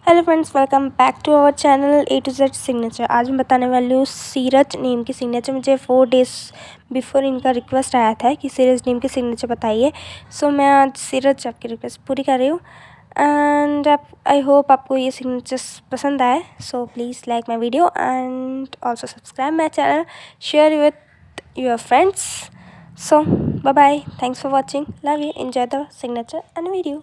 Hello friends, welcome back to our channel A to Z signature. आज मैं बताने वाली हूँ सीरज नेम की सिग्नेचर। मुझे 4 डेज़ बिफोर इनका रिक्वेस्ट आया था कि सीरज नेम की सिग्नेचर बताइए। सो मैं आज सीरज आपकी रिक्वेस्ट पूरी कर रही हूँ एंड आई होप आपको ये सिग्नेचर्स पसंद आए। So please like my video and also subscribe my channel, share with your friends. So bye bye, thanks for watching, love you, enjoy the signature and video.